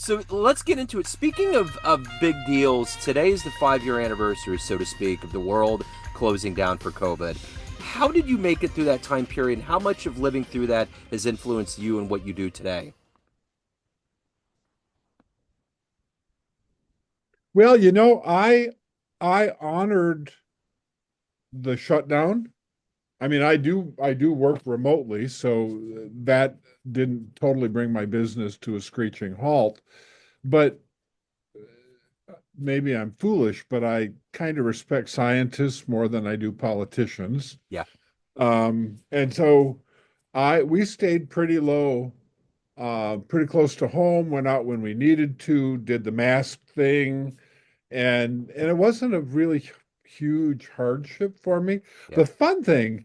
So let's get into it. Speaking of big deals, today is the 5 year anniversary, so to speak, of the world closing down for COVID. How did you make it through that time period? And how much of living through that has influenced you and what you do today? Well, I honored the shutdown. I mean, I do work remotely, so that didn't totally bring my business to a screeching halt. But maybe I'm foolish, but I kind of respect scientists more than I do politicians. Yeah. And so we stayed pretty low, pretty close to home, went out when we needed to, did the mask thing, and it wasn't a really huge hardship for me. Yeah. The fun thing,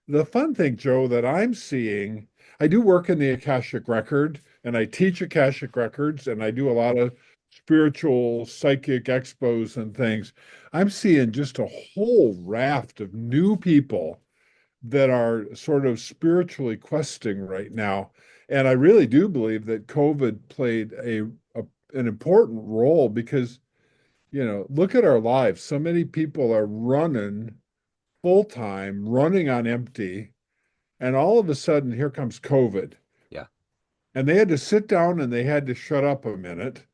the fun thing, Joe, that I'm seeing, I do work in the Akashic Record and I teach Akashic Records and I do a lot of spiritual psychic expos and things. I'm seeing just a whole raft of new people that are sort of spiritually questing right now. And I really do believe that COVID played an important role because look at our lives. So many people are running full time, running on empty, and all of a sudden, here comes COVID. Yeah. And they had to sit down and they had to shut up a minute.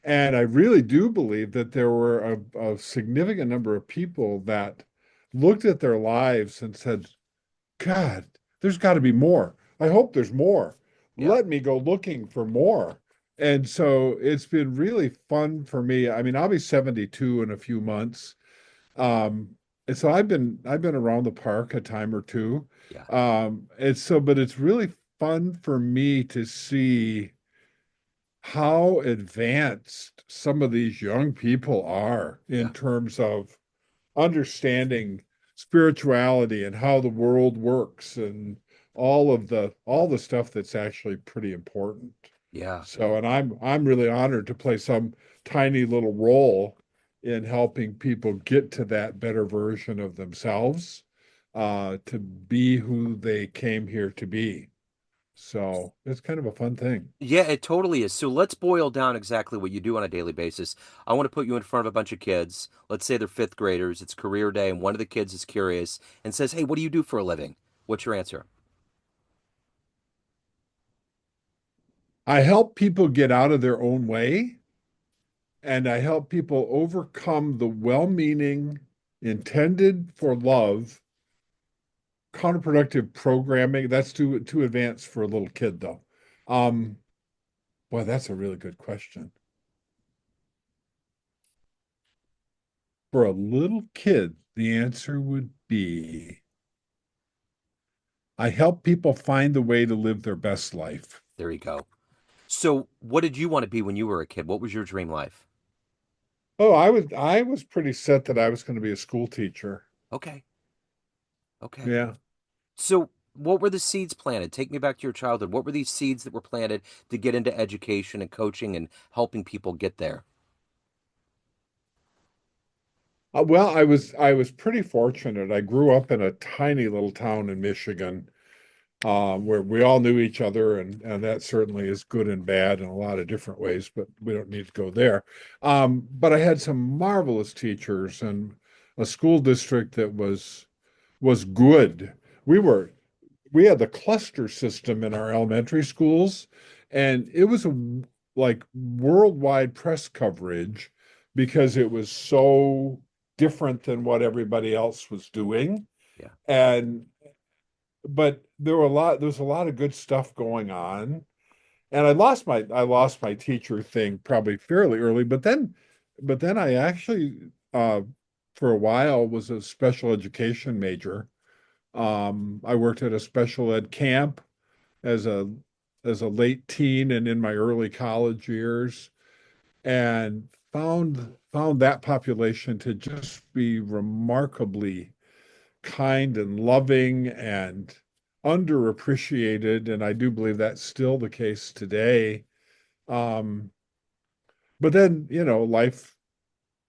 And I really do believe that there were a significant number of people that looked at their lives and said, God, there's got to be more. I hope there's more. Yeah. Let me go looking for more. And so it's been really fun for me. I mean, I'll be 72 in a few months. And so I've been around the park a time or two. Yeah. But it's really fun for me to see how advanced some of these young people are Yeah. in terms of understanding spirituality and how the world works and all the stuff that's actually pretty important. Yeah. So, and I'm really honored to play some tiny little role in helping people get to that better version of themselves, to be who they came here to be. So it's kind of a fun thing. Yeah, it totally is. So let's boil down exactly what you do on a daily basis. I want to put you in front of a bunch of kids. Let's say they're fifth graders. It's career day, and one of the kids is curious and says, "Hey, what do you do for a living?" What's your answer? I help people get out of their own way, and I help people overcome the well-meaning, intended for love, counterproductive programming. That's too advanced for a little kid, though. Um, Boy, that's a really good question. For a little kid, the answer would be I help people find the way to live their best life. There you go. So, what did you want to be when you were a kid? What was your dream life? Oh, I was pretty set that I was going to be a school teacher. Okay. Okay. Yeah. So, what were the seeds planted? Take me back to your childhood. What were these seeds that were planted to get into education and coaching and helping people get there? Well, I was pretty fortunate. I grew up in a tiny little town in Michigan, where we all knew each other, and that certainly is good and bad in a lot of different ways, but we don't need to go there. But I had some marvelous teachers and a school district that was good. We were we had the cluster system in our elementary schools, and it was like worldwide press coverage because it was so different than what everybody else was doing. Yeah. And but there was a lot of good stuff going on. And I lost my teacher thing probably fairly early, but then I actually for a while was a special education major. I worked at a special ed camp as a late teen and in my early college years, and found that population to just be remarkably kind and loving and underappreciated, and I do believe that's still the case today. Um, but then, life,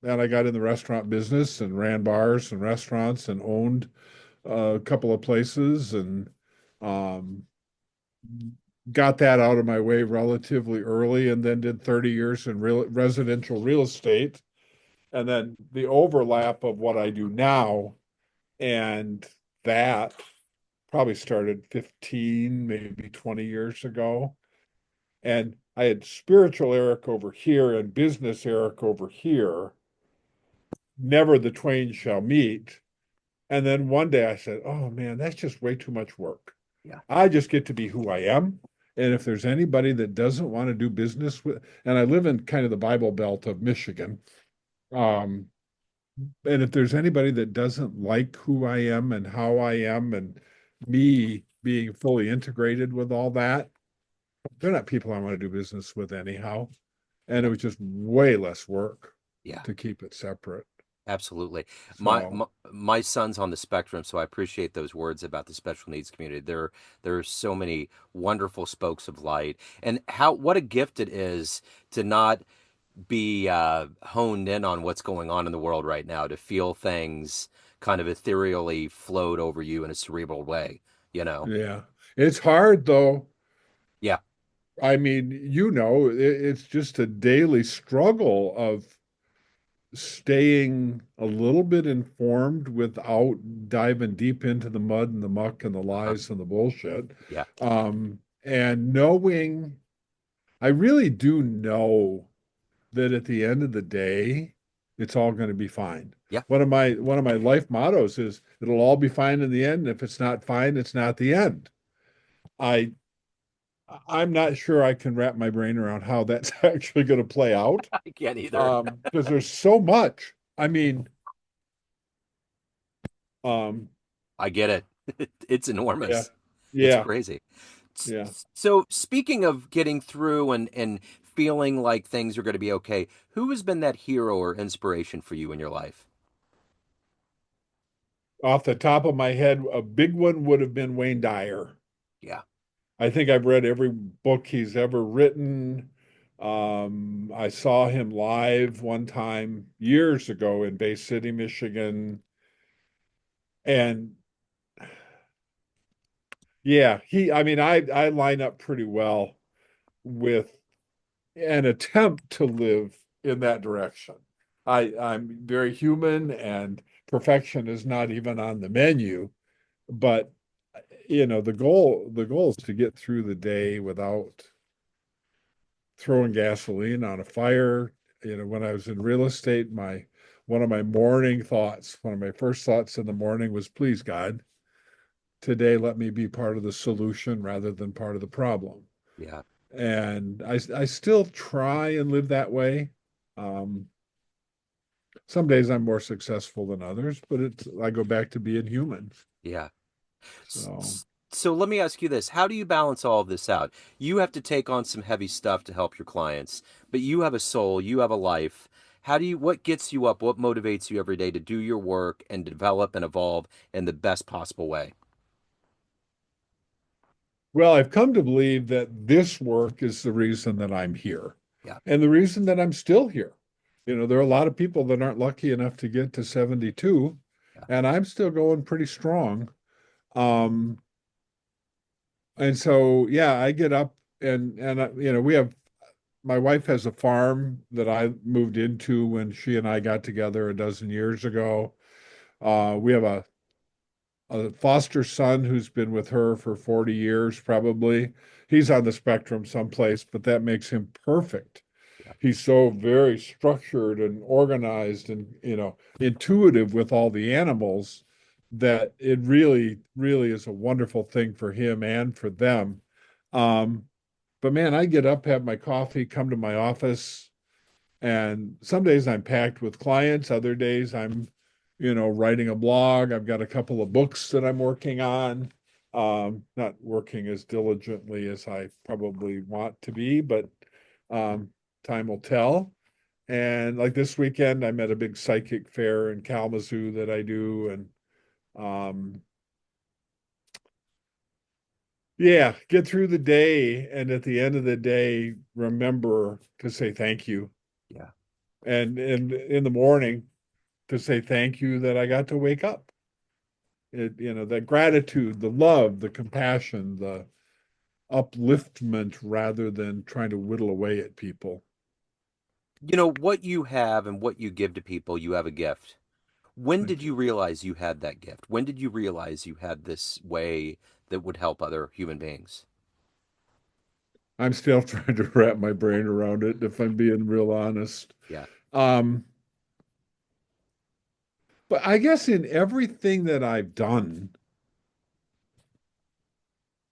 and I got in the restaurant business and ran bars and restaurants and owned a couple of places, and um, got that out of my way relatively early, and then did 30 years in residential real estate. And then the overlap of what I do now and that probably started 15, maybe 20 years ago. And I had spiritual Eric over here and business Eric over here. Never the twain shall meet. And then one day I said, oh man, that's just way too much work. Yeah. I just get to be who I am. And if there's anybody that doesn't want to do business with, and I live in kind of the Bible Belt of Michigan, um, and if there's anybody that doesn't like who I am and how I am and me being fully integrated with all that, they're not people I want to do business with anyhow. And it Yeah. was just way less work Yeah. to keep it separate. Absolutely. My, So, my my son's on the spectrum, so I appreciate those words about the special needs community. There are so many wonderful spokes of light, and how what a gift it is to not be honed in on what's going on in the world right now, to feel things kind of ethereally float over you in a cerebral way, you know? yeah, it's hard though. Yeah. I mean, it's just a daily struggle of staying a little bit informed without diving deep into the mud and the muck and the Uh-huh. lies and the bullshit. Yeah. And knowing, I really do know that at the end of the day, it's all going to be fine. Yeah. One of my life mottos is it'll all be fine in the end. If it's not fine, it's not the end. I I'm not sure I can wrap my brain around how that's actually going to play out. I can't either. Because there's so much. I mean, um, I get it. It's yeah, enormous. It's yeah, crazy. yeah. So, speaking of getting through and feeling like things are going to be okay, who has been that hero or inspiration for you in your life? Off the top of my head, a big one would have been Wayne Dyer. Yeah. I think I've read every book he's ever written. I saw him live one time years ago in Bay City, Michigan. And yeah, I mean, I line up pretty well with an attempt to live in that direction. I'm very human and perfection is not even on the menu, but the goal is to get through the day without throwing gasoline on a fire. When I was in real estate, one of my morning thoughts, one of my first thoughts in the morning was, please God, today let me be part of the solution rather than part of the problem. Yeah. And I still try and live that way. Um, some days I'm more successful than others, but I go back to being human. Yeah. So, So let me ask you this. How do you balance all of this out? You have to take on some heavy stuff to help your clients, but you have a soul, you have a life. What gets you up? What motivates you every day to do your work and develop and evolve in the best possible way? well, I've come to believe that this work is the reason that I'm here Yeah. and the reason that I'm still here. There are a lot of people that aren't lucky enough to get to 72, Yeah. and I'm still going pretty strong. Um, and so, yeah, I get up and we have my wife has a farm that I moved into when she and I got together a dozen years ago. We have a foster son who's been with her for 40 years, probably. He's on the spectrum someplace, but that makes him perfect. Yeah. He's so very structured and organized and, intuitive with all the animals that it really, really is a wonderful thing for him and for them. Um, but man, I get up, have my coffee, come to my office, and some days I'm packed with clients. Other days I'm, writing a blog. I've got a couple of books that I'm working on. Not working as diligently as I probably want to be, but um, time will tell. And like this weekend, I'm at a big psychic fair in Kalamazoo that I do. And yeah, get through the day. And at the end of the day, remember to say thank you. Yeah. And in the morning, to say thank you that I got to wake up. The gratitude, the love, the compassion, upliftment rather than trying to whittle away at people. You know, what you have and what you give to people, you have a gift. When did Thank you. you realize you had that gift? When did you realize you had this way that would help other human beings? I'm still trying to wrap my brain around it, if I'm being real honest. Yeah. Um, but I guess in everything that I've done,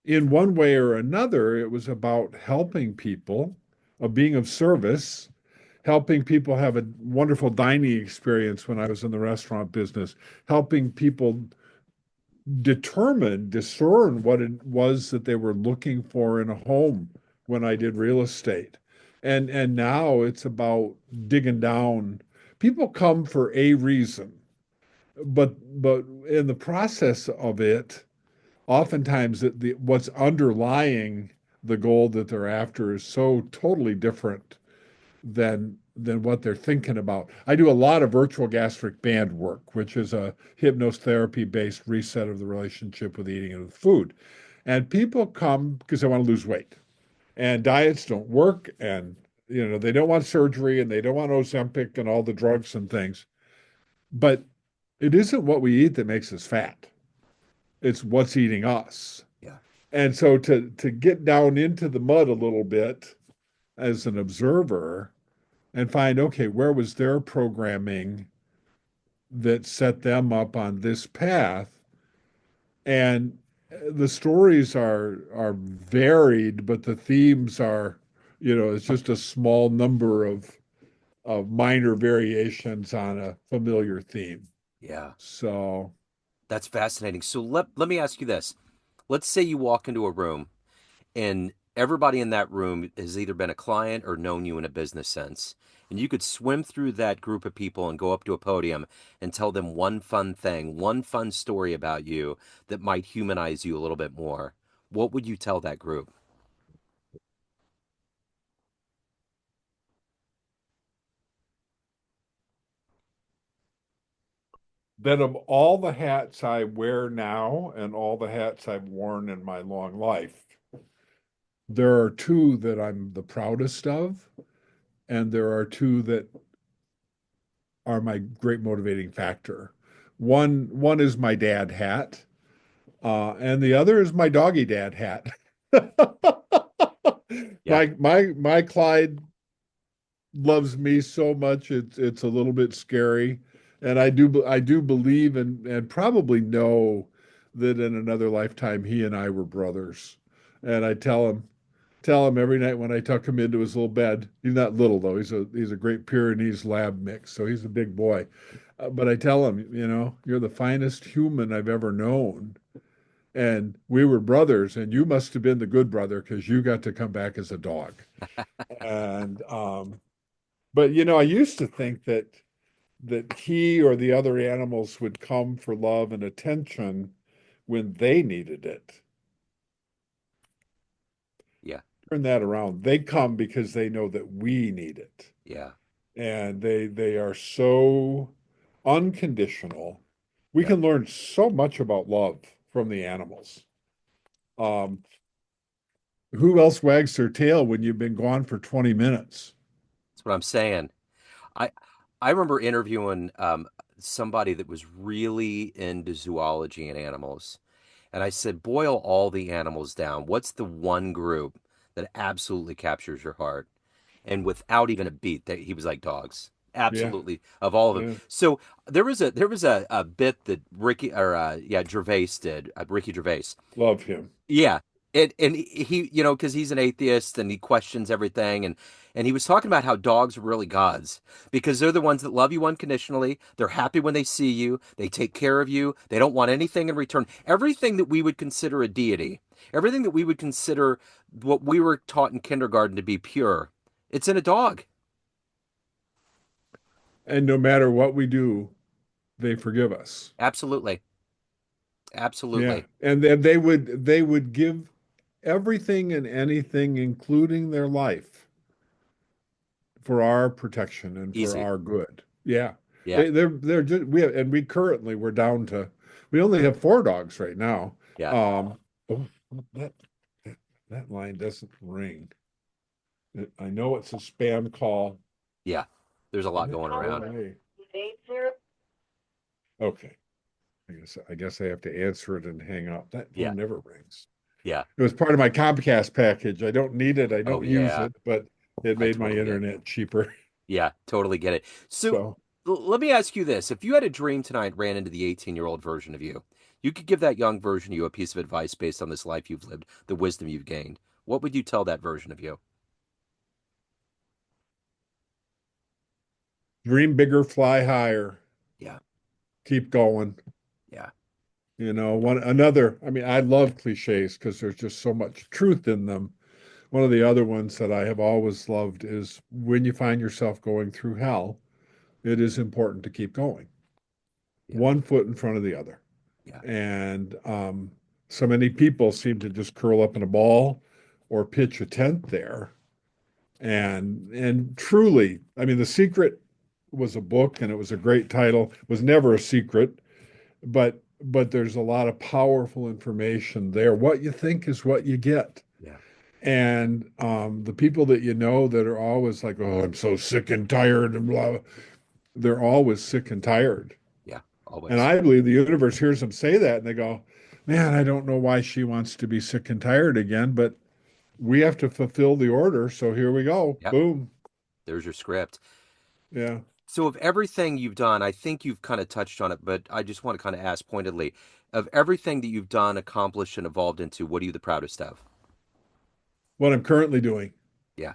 in one way or another, it was about helping people, of being of service, helping people have a wonderful dining experience when I was in the restaurant business, helping people discern what it was that they were looking for in a home when I did real estate. And now it's about digging down. People come for a reason, but in the process of it, oftentimes what's underlying the goal that they're after is so totally different than what they're thinking about. I do a lot of virtual gastric band work, which is a hypnotherapy based reset of the relationship with eating and with food. And people come because they want to lose weight. And diets don't work, and they don't want surgery, and they don't want Ozempic and all the drugs and things. But it isn't what we eat that makes us fat. It's what's eating us. Yeah. And so to get down into the mud a little bit as an observer and find, okay, where was their programming that set them up on this path? And the stories are varied, but the themes are, it's just a small number of minor variations on a familiar theme. Yeah. So That's fascinating. So let me ask you this. Let's say you walk into a room and everybody in that room has either been a client or known you in a business sense. And you could swim through that group of people and go up to a podium and tell them one fun thing, one fun story about you that might humanize you a little bit more. What would you tell that group? then of all the hats I wear now and all the hats I've worn in my long life, there are two that I'm the proudest of, and there are two that are my great motivating factor. One is my dad hat, and the other is my doggy dad hat. Yeah. My Clyde loves me so much it's a little bit scary, and I do believe and probably know that in another lifetime he and I were brothers, and I tell him every night when I tuck him into his little bed. He's not little though. He's a Great Pyrenees lab mix, so he's a big boy. But I tell him, you're the finest human I've ever known, and we were brothers, and you must have been the good brother because you got to come back as a dog. And but I used to think that he or the other animals would come for love and attention when they needed it. Yeah. Turn that around. They come because they know that we need it. Yeah. And they are so unconditional. We Yeah. can learn so much about love from the animals. Um, who else wags their tail when you've been gone for 20 minutes? That's what I'm saying. I I remember interviewing somebody that was really into zoology and animals. And I said, boil all the animals down. What's the one group that absolutely captures your heart? And without even a beat, that he was like dogs. Yeah, Absolutely, of all of them. yeah, So there was a bit that Ricky or Gervais did, Ricky Gervais. love him. Yeah. And he, because he's an atheist and he questions everything. And he was talking about how dogs are really gods because they're the ones that love you unconditionally. They're happy when they see you. They take care of you. They don't want anything in return. Everything that we would consider a deity, everything that we would consider what we were taught in kindergarten to be pure, it's in a dog. And no matter what we do, they forgive us. Absolutely. Yeah. Absolutely. And then they would give everything and anything, including their life, for our protection and for Easy. our good. Yeah. Yeah. They're just we're down to we only have four dogs right now. Yeah. Um oh, that That line doesn't ring. I know it's a spam call. Yeah, there's a lot And it going go around. away. Okay. I guess I have to answer it and hang up. That Yeah, phone never rings. yeah. It was part of my Comcast package. I don't need it. I Oh don't use yeah, it, but it I made my totally get it. internet cheaper. Yeah, totally get it. So So let me ask you this. If you had a dream tonight ran into the 18-year-old version of you, you could give that young version of you a piece of advice based on this life you've lived, the wisdom you've gained. What would you tell that version of you? dream bigger, fly higher, Yeah, keep going. yeah, I mean, I love cliches because there's just so much truth in them. One of the other ones that I have always loved is when you find yourself going through hell, it is important to keep going, yeah, one foot in front of the other. yeah, And so many people seem to just curl up in a ball or pitch a tent there. And truly, I mean, The Secret was a book and it was a great title. It was never a secret, but there's a lot of powerful information there. What you think is what you get. yeah, And the people that you know that are always like, oh, I'm so sick and tired and blah, they're always sick and tired. yeah. And Always. I believe the universe hears them say that and they go, man, I don't know why she wants to be sick and tired again, but we have to fulfill the order. So here we go. Yep. Boom. There's your script. Yeah. So, of everything you've done, I think you've kind of touched on it, but I just want to kind of ask pointedly, of everything that you've done, accomplished, and evolved into, what are you the proudest of? What I'm currently doing. Yeah,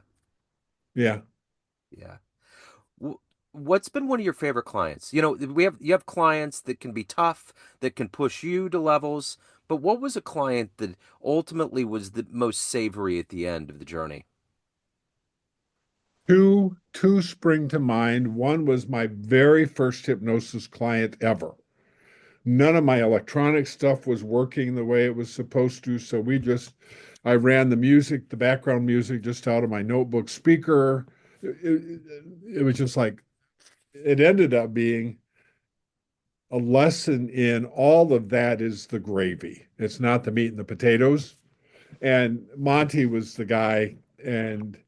Yeah. yeah. What's been one of your favorite clients? You have clients that can be tough, that can push you to levels, but what was a client that ultimately was the most savory at the end of the journey? Two spring to mind. One was my very first hypnosis client ever. None of my electronic stuff was working the way it was supposed to. So I ran the music, the background music, just out of my notebook speaker. It was just like, it ended up being a lesson in all of that is the gravy. It's not the meat and the potatoes. And Monty was the guy, and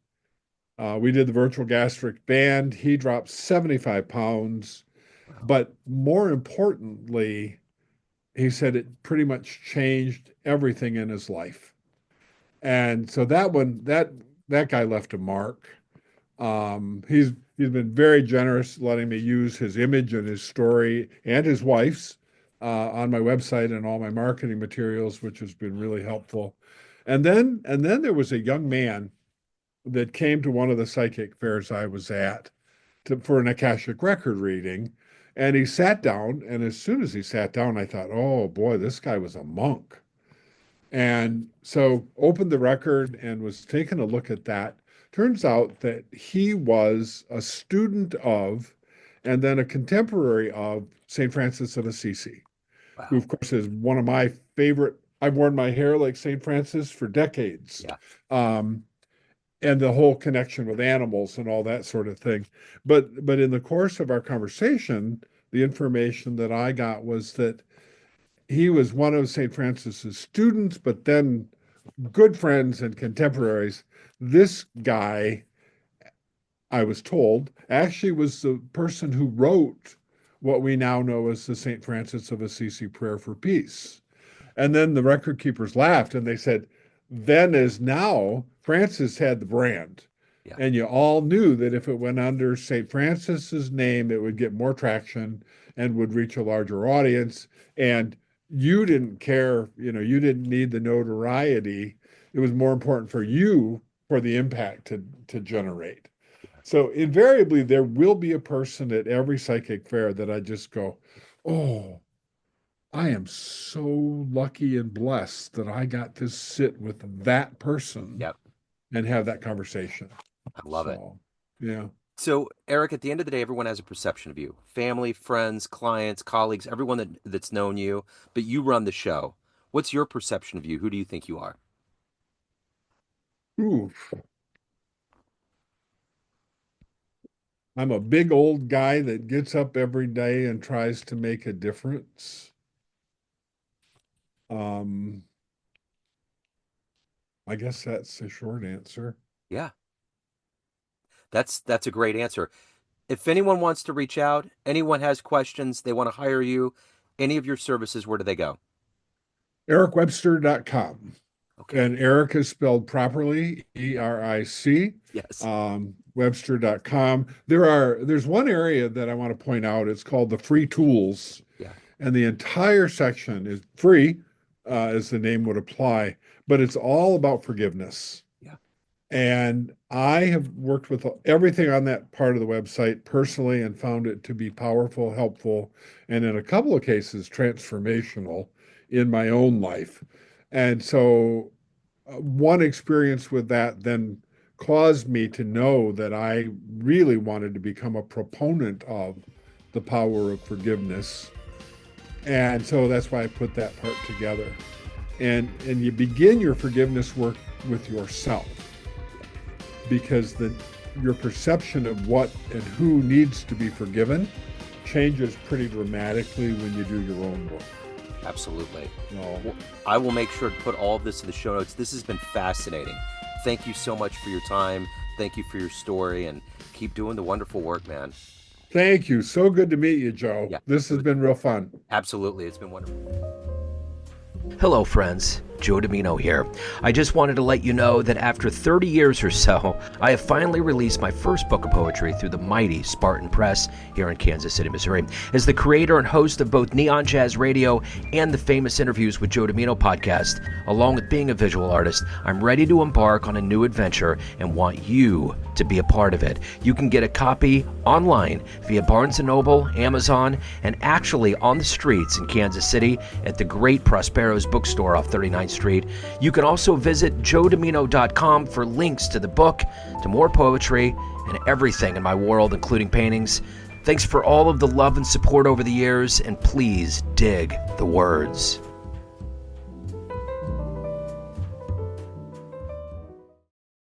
we did the virtual gastric band. He dropped 75 pounds. Wow. But more importantly, he said it pretty much changed everything in his life. And so that guy left a mark. He's been very generous letting me use his image and his story and his wife's on my website and all my marketing materials, which has been really helpful. And then there was a young man that came to one of the psychic fairs I was at for an Akashic record reading. And he sat down, and as soon as he sat down, I thought, oh boy, this guy was a monk. And so opened the record and was taking a look at that. Turns out that he was a student of, and then a contemporary of St. Francis of Assisi, who, Wow. of course, is one of my favorite. I've worn my hair like St. Francis for decades. Yeah. Um, and the whole connection with animals and all that sort of thing. But in the course of our conversation, the information that I got was that he was one of St. Francis's students, but then good friends and contemporaries. This guy, I was told, actually was the person who wrote what we now know as the St. Francis of Assisi Prayer for Peace. And then the record keepers laughed and they said, then as now, Francis had the brand. Yeah. And you all knew that if it went under St. Francis's name, it would get more traction and would reach a larger audience. And you didn't care, you didn't need the notoriety. It was more important for you for the impact to generate. So invariably, there will be a person at every psychic fair that I just go, oh, I am so lucky and blessed that I got to sit with that person Yep. and have that conversation. I love it. So, yeah. So, Eric, at the end of the day, everyone has a perception of you. Family, friends, clients, colleagues, everyone that's known you, but you run the show. What's your perception of you? Who do you think you are? Ooh, I'm a big old guy that gets up every day and tries to make a difference. Um, I guess that's the short answer. Yeah, that's a great answer. If anyone wants to reach out, anyone has questions, they want to hire you, any of your services, where do they go? EricWebster.com. Okay. And Eric is spelled properly, ERIC, Yes. Webster.com. There's one area that I want to point out. It's called the free tools. Yeah. And the entire section is free, as the name would apply, but it's all about forgiveness. Yeah. And I have worked with everything on that part of the website personally and found it to be powerful, helpful, and in a couple of cases, transformational in my own life. And so, one experience with that then caused me to know that I really wanted to become a proponent of the power of forgiveness. And so that's why I put that part together. And you begin your forgiveness work with yourself, because your perception of what and who needs to be forgiven changes pretty dramatically when you do your own work. Absolutely. No. Well, I will make sure to put all of this in the show notes. This has been fascinating. Thank you so much for your time. Thank you for your story, and keep doing the wonderful work, man. Thank you. So good to meet you, Joe. Yeah, This has been real fun. absolutely. It's been wonderful. Hello, friends. Joe Dimino here. I just wanted to let you know that after 30 years or so, I have finally released my first book of poetry through the mighty Spartan Press here in Kansas City, Missouri. As the creator and host of both Neon Jazz Radio and the Famous Interviews with Joe Dimino podcast, along with being a visual artist, I'm ready to embark on a new adventure and want you to be a part of it. You can get a copy online via Barnes & Noble, Amazon, and actually on the streets in Kansas City at the great Prospero's bookstore off 39th Street. You can also visit joedimino.com for links to the book, to more poetry, and everything in my world, including paintings. Thanks for all of the love and support over the years, and please dig the words.